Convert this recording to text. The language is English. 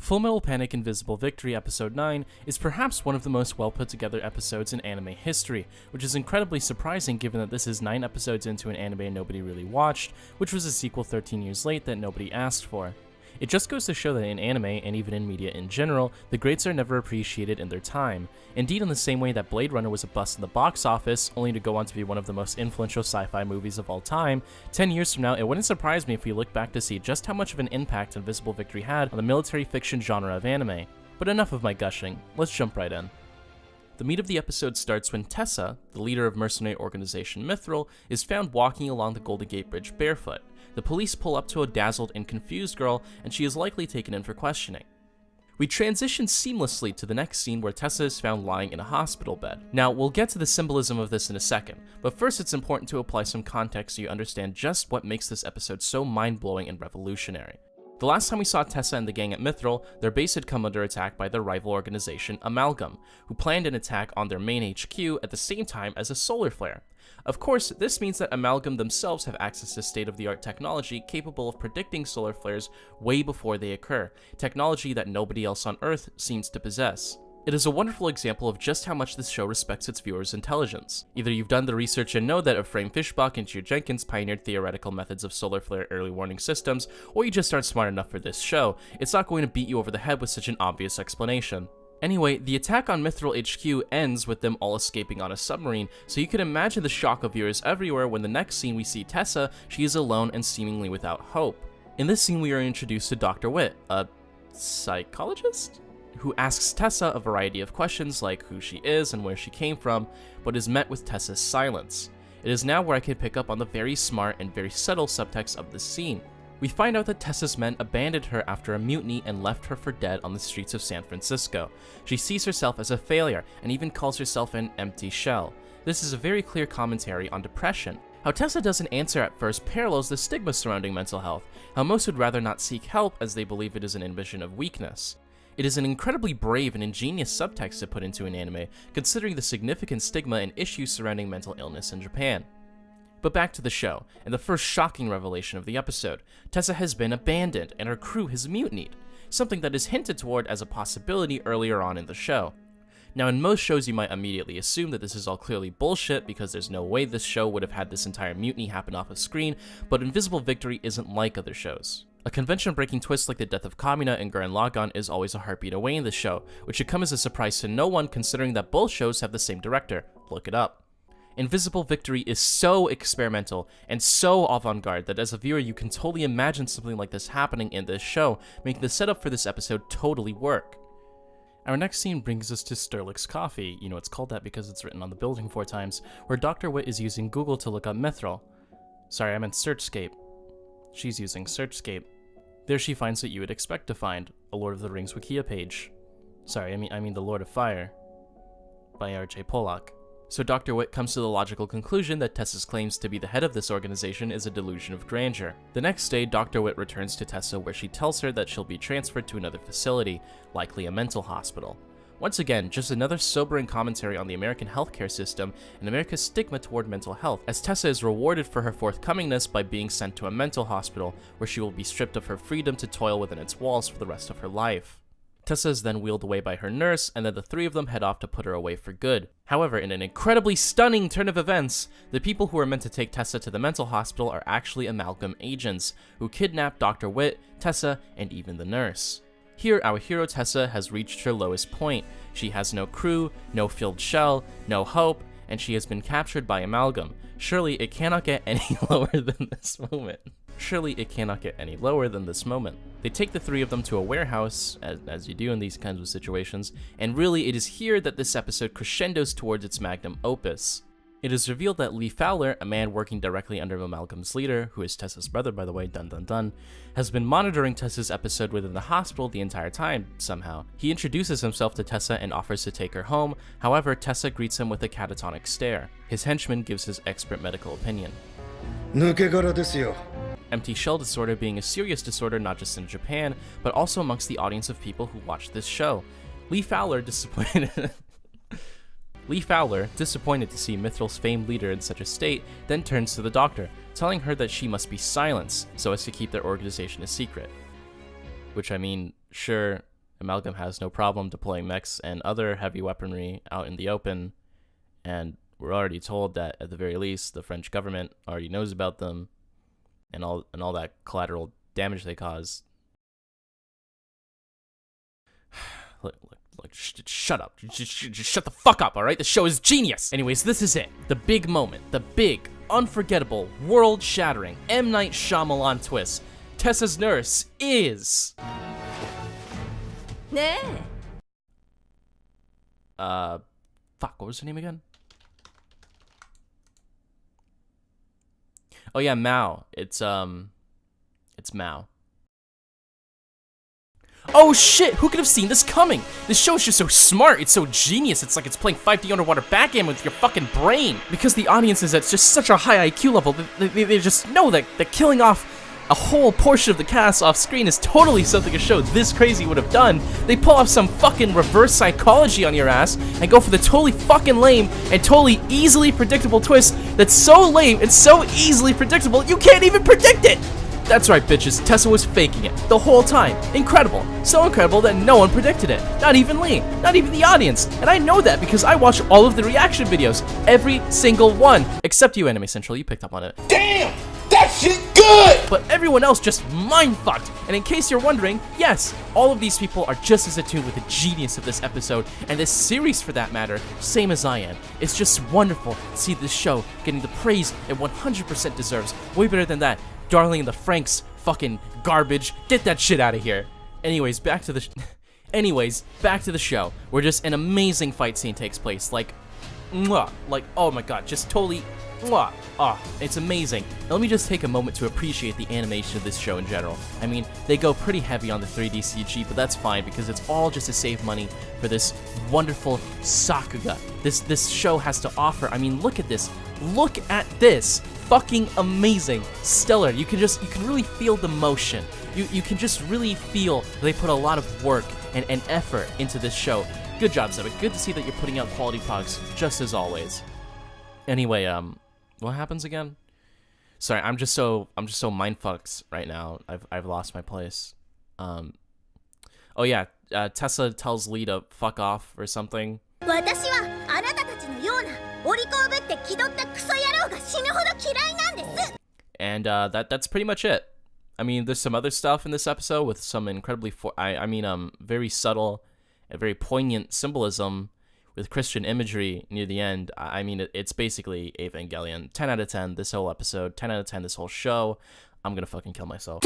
Fullmetal Panic Invisible Victory Episode 9 is perhaps one of the most well put together episodes in anime history, which is incredibly surprising given that this is 9 episodes into an anime nobody really watched, which was a sequel 13 years late that nobody asked for. It just goes to show that in anime, and even in media in general, the greats are never appreciated in their time. Indeed, in the same way that Blade Runner was a bust in the box office, only to go on to be one of the most influential sci-fi movies of all time, 10 years from now, it wouldn't surprise me if we look back to see just how much of an impact Invisible Victory had on the military fiction genre of anime. But enough of my gushing, let's jump right in. The meat of the episode starts when Tessa, the leader of mercenary organization Mithril, is found walking along the Golden Gate Bridge barefoot. The police pull up to a dazzled and confused girl, and she is likely taken in for questioning. We transition seamlessly to the next scene where Tessa is found lying in a hospital bed. Now, we'll get to the symbolism of this in a second, but first it's important to apply some context so you understand just what makes this episode so mind-blowing and revolutionary. The last time we saw Tessa and the gang at Mithril, their base had come under attack by their rival organization, Amalgam, who planned an attack on their main HQ at the same time as a solar flare. Of course, this means that Amalgam themselves have access to state-of-the-art technology capable of predicting solar flares way before they occur, technology that nobody else on Earth seems to possess. It is a wonderful example of just how much this show respects its viewers' intelligence. Either you've done the research and know that Ephraim Fishbach and Gio Jenkins pioneered theoretical methods of solar flare early warning systems, or you just aren't smart enough for this show. It's not going to beat you over the head with such an obvious explanation. Anyway, the attack on Mithril HQ ends with them all escaping on a submarine, so you can imagine the shock of viewers everywhere when the next scene we see Tessa, she is alone and seemingly without hope. In this scene we are introduced to Dr. Witt, a psychologist? Who asks Tessa a variety of questions like who she is and where she came from, but is met with Tessa's silence. It is now where I can pick up on the very smart and very subtle subtext of this scene. We find out that Tessa's men abandoned her after a mutiny and left her for dead on the streets of San Francisco. She sees herself as a failure and even calls herself an empty shell. This is a very clear commentary on depression. How Tessa doesn't answer at first parallels the stigma surrounding mental health, how most would rather not seek help as they believe it is an admission of weakness. It is an incredibly brave and ingenious subtext to put into an anime, considering the significant stigma and issues surrounding mental illness in Japan. But back to the show, and the first shocking revelation of the episode. Tessa has been abandoned, and her crew has mutinied, something that is hinted toward as a possibility earlier on in the show. Now, in most shows you might immediately assume that this is all clearly bullshit because there's no way this show would have had this entire mutiny happen off a screen, but Invisible Victory isn't like other shows. A convention-breaking twist like the death of Kamina and Gurren Lagann is always a heartbeat away in this show, which should come as a surprise to no one considering that both shows have the same director. Look it up. Invisible Victory is so experimental and so avant-garde that as a viewer you can totally imagine something like this happening in this show, making the setup for this episode totally work. Our next scene brings us to Sterlich's Coffee, you know it's called that because it's written on the building 4 times, where Dr. Witt is using Google to look up Mithril. Sorry, I meant Searchscape. She's using Searchscape. There she finds what you would expect to find, a Lord of the Rings Wikia page. Sorry, I mean The Lord of Fire, by R.J. Pollock. So Dr. Witt comes to the logical conclusion that Tessa's claims to be the head of this organization is a delusion of grandeur. The next day, Dr. Witt returns to Tessa where she tells her that she'll be transferred to another facility, likely a mental hospital. Once again, just another sobering commentary on the American healthcare system and America's stigma toward mental health, as Tessa is rewarded for her forthcomingness by being sent to a mental hospital where she will be stripped of her freedom to toil within its walls for the rest of her life. Tessa is then wheeled away by her nurse, and then the three of them head off to put her away for good. However, in an incredibly stunning turn of events, the people who are meant to take Tessa to the mental hospital are actually Amalgam agents, who kidnap Dr. Witt, Tessa, and even the nurse. Here, our hero Tessa has reached her lowest point. She has no crew, no filled shell, no hope, and she has been captured by Amalgam. Surely it cannot get any lower than this moment. Surely it cannot get any lower than this moment. They take the three of them to a warehouse, as you do in these kinds of situations, and really it is here that this episode crescendos towards its magnum opus. It is revealed that Lee Fowler, a man working directly under Amalgam's leader, who is Tessa's brother by the way, dun dun dun, has been monitoring Tessa's episode within the hospital the entire time, somehow. He introduces himself to Tessa and offers to take her home, however Tessa greets him with a catatonic stare. His henchman gives his expert medical opinion. Empty shell disorder being a serious disorder not just in Japan, but also amongst the audience of people who watch this show. Lee Fowler, disappointed to see Mithril's famed leader in such a state, then turns to the doctor, telling her that she must be silenced so as to keep their organization a secret. Which, I mean, sure, Amalgam has no problem deploying mechs and other heavy weaponry out in the open, and we're already told that at the very least the French government already knows about them and all that collateral damage they cause. Look, shut up. Just shut the fuck up, alright? The show is genius! Anyways, this is it. The big moment. The big, unforgettable, world-shattering M. Night Shyamalan twist. Tessa's nurse is... Fuck, what was her name again? Oh yeah, Mao. It's Mao. Oh shit, who could have seen this coming? This show is just so smart, it's so genius, it's like it's playing 5D underwater backgammon with your fucking brain. Because the audience is at just such a high IQ level, they just know that killing off a whole portion of the cast off screen is totally something a show this crazy would have done. They pull off some fucking reverse psychology on your ass and go for the totally fucking lame and totally easily predictable twist that's so lame and so easily predictable you can't even predict it! That's right, bitches, Tessa was faking it the whole time. Incredible. So incredible that no one predicted it. Not even Lee. Not even the audience. And I know that because I watch all of the reaction videos. Every single one. Except you, Anime Central, you picked up on it. Damn! That shit good! But everyone else just mind-fucked. And in case you're wondering, yes, all of these people are just as attuned with the genius of this episode, and this series for that matter, same as I am. It's just wonderful to see this show getting the praise it 100% deserves. Way better than that Darling in the Franxx fucking garbage. Get that shit out of here. Anyways, back to the show, where just an amazing fight scene takes place. Like, mwah, like, oh my god, just totally, mwah, it's amazing. Now, let me just take a moment to appreciate the animation of this show in general. I mean, they go pretty heavy on the 3D CG, but that's fine because it's all just to save money for this wonderful sakuga this show has to offer. I mean, look at this. Look at this. Fucking amazing, stellar. You can really feel the motion. You can just really feel they put a lot of work and effort into this show. Good job, Zebek. Good to see that you're putting out quality products, just as always. Anyway, what happens again? Sorry, I'm just so mindfucked right now. I've lost my place. Oh yeah, Tessa tells Lee to fuck off or something. And that's pretty much it. I mean, there's some other stuff in this episode with some incredibly very subtle and very poignant symbolism with Christian imagery near the end. I mean, it's basically Evangelion. 10 out of 10 this whole episode, 10 out of 10 this whole show. I'm gonna fucking kill myself.